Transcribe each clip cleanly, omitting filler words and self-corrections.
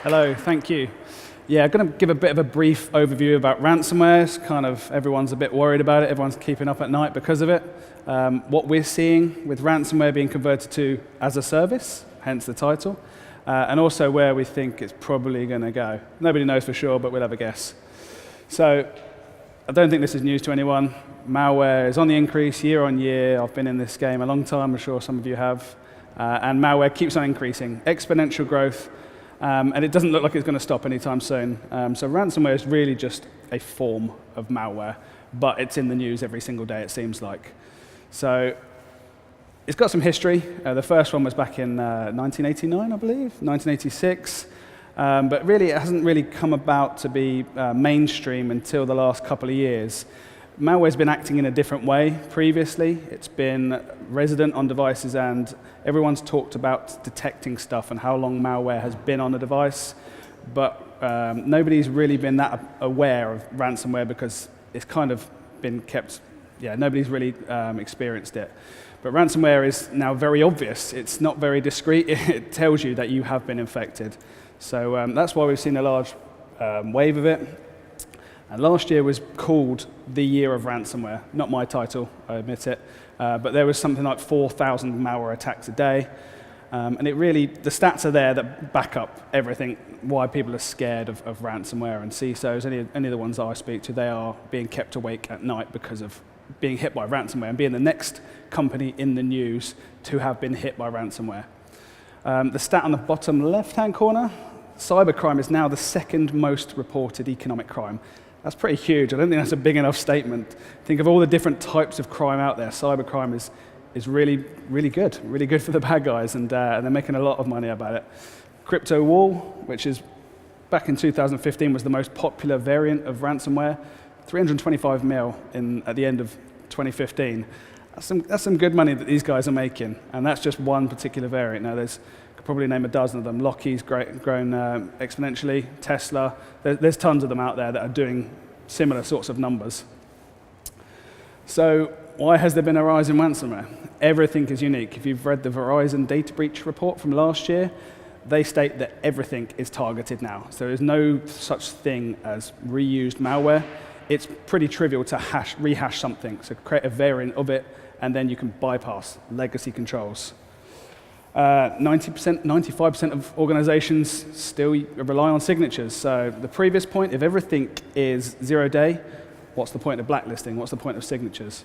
Hello, thank you. Yeah, I'm going to give a bit of a brief overview about ransomware. It's kind of everyone's a bit worried about it. Everyone's keeping up at night because of it. What we're seeing with ransomware being converted to as a service, hence the title, and also where we think it's probably going to go. Nobody knows for sure, but we'll have a guess. So I don't think this is news to anyone. Malware is on the increase year on year. I've been in this game a long time. I'm sure some of you have. And malware keeps on increasing, exponential growth. And it doesn't look like it's going to stop anytime soon. So ransomware is really just a form of malware, but it's in the news every single day, it seems like. So it's got some history. The first one was back in 1989, I believe, 1986. But really, it hasn't really come about to be mainstream until the last couple of years. Malware's been acting in a different way previously. It's been resident on devices, and everyone's talked about detecting stuff and how long malware has been on a device. But nobody's really been that aware of ransomware because it's kind of been kept, nobody's really experienced it. But ransomware is now very obvious. It's not very discreet. It tells you that you have been infected. So that's why we've seen a large wave of it. And last year was called the Year of Ransomware. Not my title, I admit it. But there was something like 4,000 malware attacks a day. And it really, the stats are there that back up everything, why people are scared of ransomware. And CISOs, any of the ones I speak to, they are being kept awake at night because of being hit by ransomware and being the next company in the news to have been hit by ransomware. The stat on the bottom left-hand corner, cybercrime is now the second most reported economic crime. That's pretty huge. I don't think that's a big enough statement. Think of all the different types of crime out there. Cybercrime is really, really good for the bad guys, and they're making a lot of money about it. Crypto war, which is back in 2015 was the most popular variant of ransomware, 325 mil at the end of 2015. That's some good money that these guys are making, and that's just one particular variant. Now there's probably name a dozen of them. Lockheed's grown exponentially, Tesla. There's tons of them out there that are doing similar sorts of numbers. So why has there been a rise in ransomware? Everything is unique. If you've read the Verizon data breach report from last year, they state that everything is targeted now. So there's no such thing as reused malware. It's pretty trivial to rehash something, so create a variant of it, and then you can bypass legacy controls. 95% of organizations still rely on signatures. So the previous point, if everything is 0 day, what's the point of blacklisting? What's the point of signatures?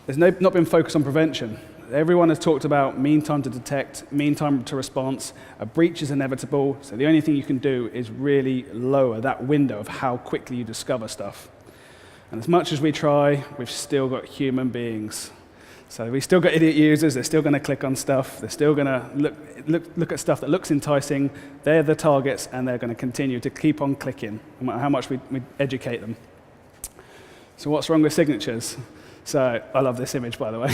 There's not been focus on prevention. Everyone has talked about mean time to detect, mean time to response. A breach is inevitable, so the only thing you can do is really lower that window of how quickly you discover stuff. And as much as we try, we've still got human beings. So we've still got idiot users, they're still going to click on stuff, they're still going to look at stuff that looks enticing, they're the targets, and they're going to continue to keep on clicking, no matter how much we educate them. So what's wrong with signatures? So I love this image, by the way.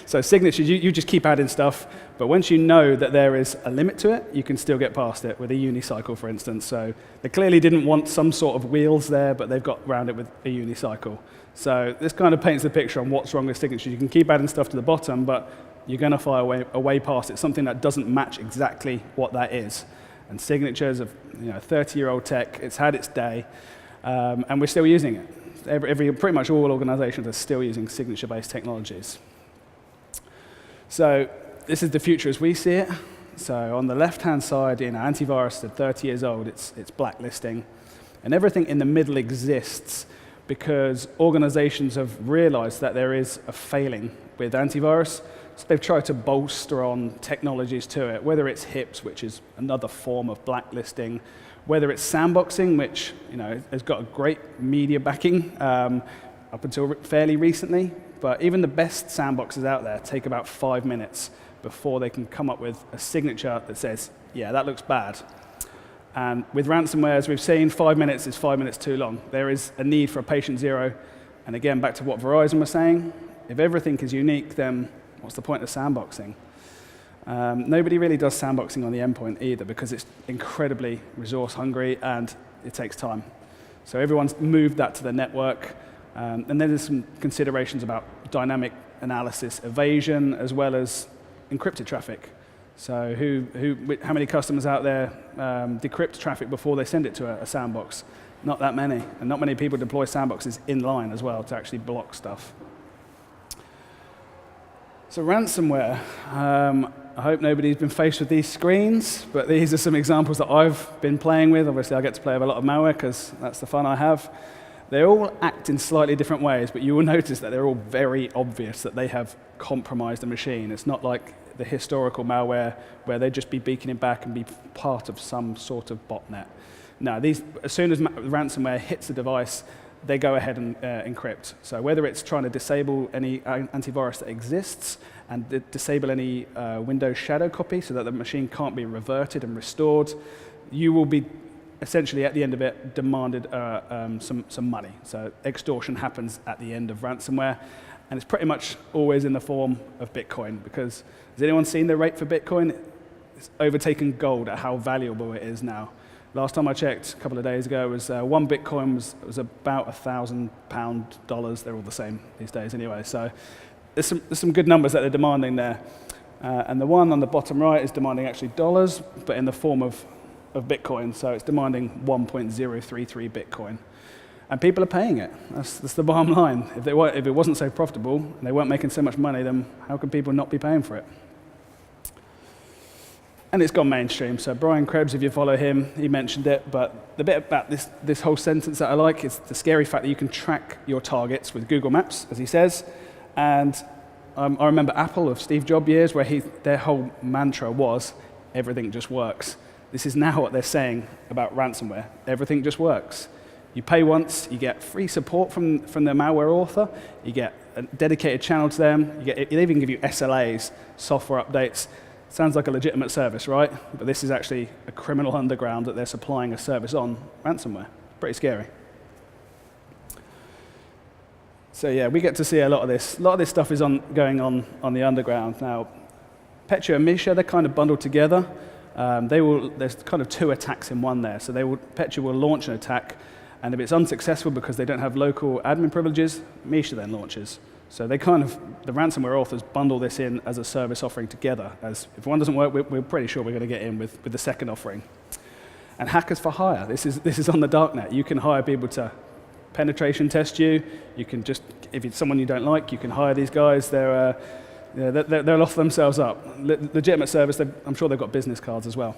So signatures, you just keep adding stuff, but once you know that there is a limit to it, you can still get past it with a unicycle, for instance. So they clearly didn't want some sort of wheels there, but they've got around it with a unicycle. So this kind of paints the picture on what's wrong with signatures. You can keep adding stuff to the bottom, but you're going to fire away past it, something that doesn't match exactly what that is. And signatures of 30-year-old tech, it's had its day, and we're still using it. Pretty much all organizations are still using signature-based technologies. So this is the future as we see it. So on the left-hand side, AntiVirus is 30 years old, it's blacklisting. And everything in the middle exists because organizations have realized that there is a failing with antivirus. So they've tried to bolster on technologies to it, whether it's HIPS, which is another form of blacklisting, whether it's sandboxing, which has got a great media backing up until fairly recently. But even the best sandboxes out there take about 5 minutes before they can come up with a signature that says, yeah, that looks bad. And with ransomware, as we've seen, 5 minutes is 5 minutes too long. There is a need for a patient zero. And again, back to what Verizon was saying, if everything is unique, then what's the point of sandboxing? Nobody really does sandboxing on the endpoint either because it's incredibly resource hungry and it takes time. So everyone's moved that to the network. And then there's some considerations about dynamic analysis evasion as well as encrypted traffic. So how many customers out there decrypt traffic before they send it to a sandbox? Not that many, and not many people deploy sandboxes inline as well to actually block stuff. So ransomware, I hope nobody's been faced with these screens, but these are some examples that I've been playing with. Obviously, I get to play with a lot of malware because that's the fun I have. They all act in slightly different ways, but you will notice that they're all very obvious that they have compromised the machine. It's not like the historical malware where they'd just be beaconing back and be part of some sort of botnet. No, these, as soon as ransomware hits the device, they go ahead and encrypt. So whether it's trying to disable any antivirus that exists and disable any Windows shadow copy so that the machine can't be reverted and restored, you will be essentially at the end of it demanded some money. So extortion happens at the end of ransomware, and it's pretty much always in the form of Bitcoin, because has anyone seen the rate for Bitcoin? It's overtaken gold at how valuable it is now. Last time I checked, a couple of days ago, was one Bitcoin was about £1,000. They're all the same these days anyway. So there's some good numbers that they're demanding there. And the one on the bottom right is demanding actually dollars, but in the form of Bitcoin. So it's demanding 1.033 Bitcoin. And people are paying it. That's the bottom line. If it wasn't so profitable and they weren't making so much money, then how could people not be paying for it? And it's gone mainstream. So Brian Krebs, if you follow him, he mentioned it. But the bit about this whole sentence that I like is the scary fact that you can track your targets with Google Maps, as he says. And I remember Apple of Steve Jobs years where their whole mantra was, everything just works. This is now what they're saying about ransomware. Everything just works. You pay once, you get free support from the malware author, you get a dedicated channel to them, they even give you SLAs, software updates. Sounds like a legitimate service, right? But this is actually a criminal underground that they're supplying a service on ransomware. Pretty scary. So yeah, we get to see a lot of this. A lot of this stuff is going on the underground. Now, Petya and Misha, they're kind of bundled together. There's kind of two attacks in one there. So Petya will launch an attack, and if it's unsuccessful because they don't have local admin privileges, Misha then launches. So the ransomware authors bundle this in as a service offering together. As if one doesn't work, we're pretty sure we're going to get in with the second offering. And hackers for hire. This is on the darknet. You can hire people to penetration test you. You can just, if it's someone you don't like, you can hire these guys. They'll offer themselves up. Legitimate service. I'm sure they've got business cards as well.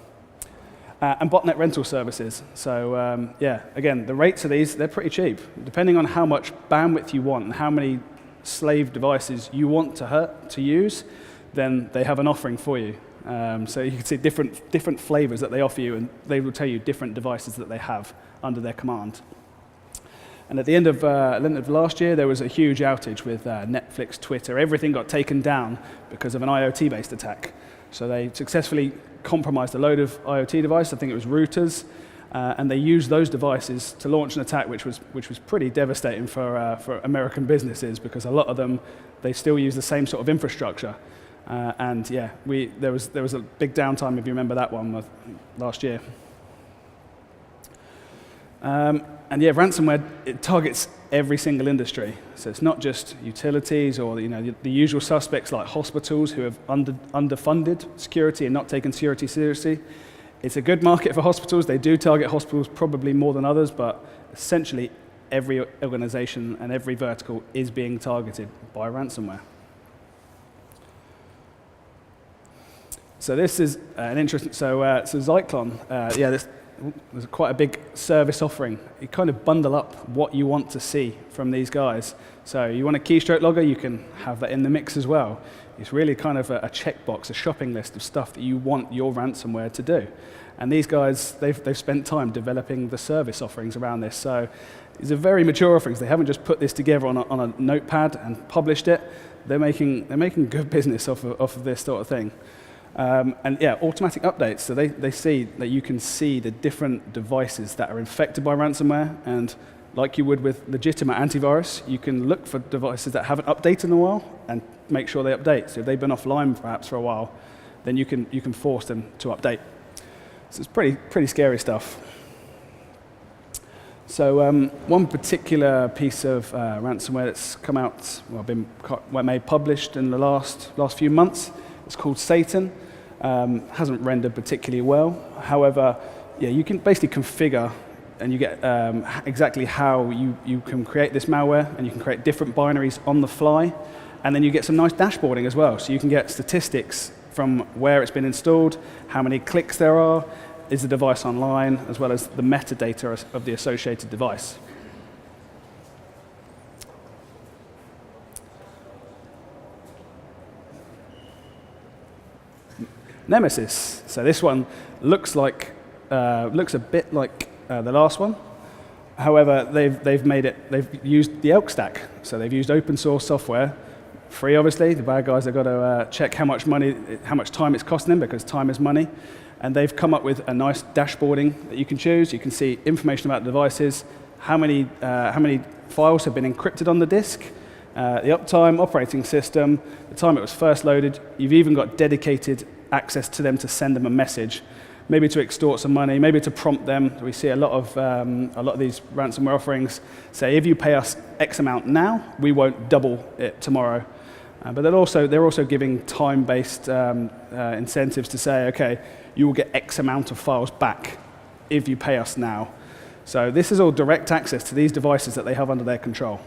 And botnet rental services. So yeah, again, the rates of these, they're pretty cheap. Depending on how much bandwidth you want and how many slave devices you want to use, then they have an offering for you. So you can see different flavors that they offer you, and they will tell you different devices that they have under their command. And at the end of last year, there was a huge outage with Netflix, Twitter. Everything got taken down because of an IoT-based attack. So they successfully compromised a load of IoT devices. I think it was routers. And they used those devices to launch an attack, which was pretty devastating for American businesses, because a lot of them, they still use the same sort of infrastructure. And yeah, there was a big downtime, if you remember that one last year. And yeah, ransomware, it targets every single industry. So it's not just utilities or the usual suspects like hospitals who have underfunded security and not taken security seriously. It's a good market for hospitals. They do target hospitals probably more than others, but essentially every organization and every vertical is being targeted by ransomware. So this is an interesting, so Zyklon, there's quite a big service offering. You kind of bundle up what you want to see from these guys. So you want a keystroke logger, you can have that in the mix as well. It's really kind of a checkbox, a shopping list of stuff that you want your ransomware to do. And these guys, they've spent time developing the service offerings around this. So these are very mature offerings. They haven't just put this together on a notepad and published it. They're making good business off of this sort of thing. And yeah, automatic updates. So they see that you can see the different devices that are infected by ransomware, and like you would with legitimate antivirus, you can look for devices that haven't updated in a while and make sure they update. So if they've been offline perhaps for a while, then you can force them to update. So it's pretty scary stuff. So one particular piece of ransomware that's come out, been made published in the last few months, it's called Satan. Hasn't rendered particularly well. However, yeah, you can basically configure and you get exactly how you can create this malware, and you can create different binaries on the fly, and then you get some nice dashboarding as well. So you can get statistics from where it's been installed, how many clicks there are, is the device online, as well as the metadata of the associated device. Nemesis. So this one looks a bit like the last one. However, they've used the Elk stack. So they've used open source software, free obviously. The bad guys have got to check how much time it's costing them, because time is money. And they've come up with a nice dashboarding that you can choose. You can see information about the devices, how many files have been encrypted on the disk, the uptime, operating system, the time it was first loaded. You've even got dedicated access to them to send them a message, maybe to extort some money, maybe to prompt them. We see a lot of these ransomware offerings say, if you pay us X amount now, we won't double it tomorrow. But they're also giving time-based incentives to say, okay, you will get X amount of files back if you pay us now. So this is all direct access to these devices that they have under their control.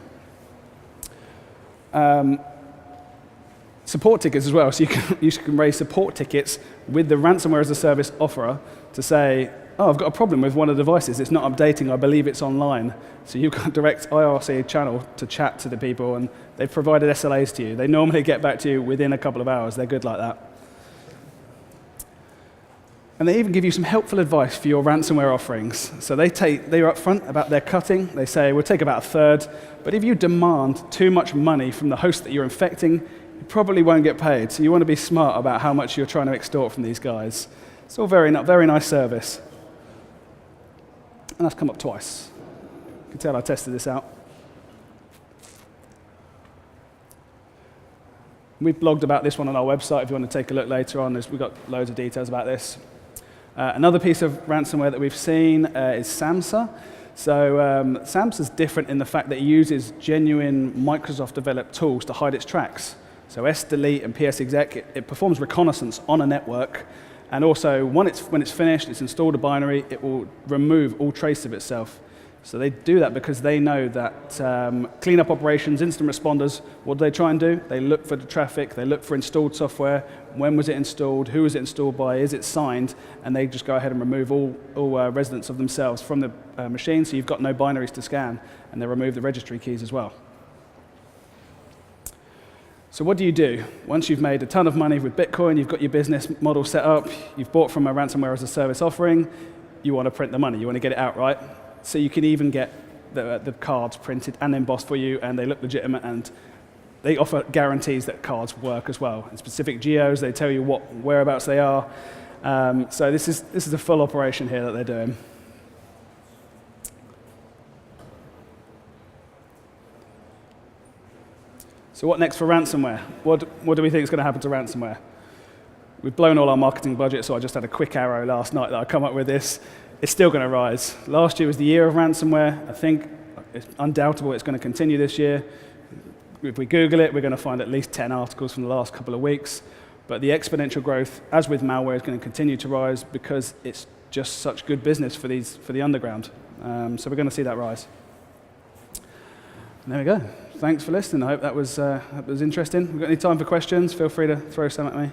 Support tickets as well, so you can raise support tickets with the ransomware as a service offerer to say, oh, I've got a problem with one of the devices, it's not updating, I believe it's online. So you've got a direct IRC channel to chat to the people, and they've provided SLAs to you. They normally get back to you within a couple of hours, they're good like that. And they even give you some helpful advice for your ransomware offerings. So they're upfront about their cutting. They say, we'll take about a third, but if you demand too much money from the host that you're infecting, you probably won't get paid. So you want to be smart about how much you're trying to extort from these guys. It's all very nice service. And that's come up twice. You can tell I tested this out. We've blogged about this one on our website if you want to take a look later on. We've got loads of details about this. Another piece of ransomware that we've seen is SAMSA. So SAMSA is different in the fact that it uses genuine Microsoft-developed tools to hide its tracks. So sdelete and psexec, it performs reconnaissance on a network, and also when it's finished, it's installed a binary, it will remove all trace of itself. So they do that because they know that cleanup operations, incident responders, what do they try and do? They look for the traffic, they look for installed software, when was it installed, who was it installed by, is it signed, and they just go ahead and remove all residents of themselves from the machine, so you've got no binaries to scan, and they remove the registry keys as well. So what do you do? Once you've made a ton of money with Bitcoin, you've got your business model set up, you've bought from a ransomware as a service offering, you want to print the money, you want to get it out, right? So you can even get the cards printed and embossed for you, and they look legitimate, and they offer guarantees that cards work as well. In specific geos, they tell you whereabouts they are. So this is a full operation here that they're doing. So what next for ransomware? What do we think is going to happen to ransomware? We've blown all our marketing budget, so I just had a quick arrow last night that I come up with this. It's still going to rise. Last year was the year of ransomware. I think it's undoubtable it's going to continue this year. If we Google it, we're going to find at least 10 articles from the last couple of weeks. But the exponential growth, as with malware, is going to continue to rise because it's just such good business for the underground. So we're going to see that rise. And there we go. Thanks for listening. I hope that was interesting. We've got any time for questions? Feel free to throw some at me.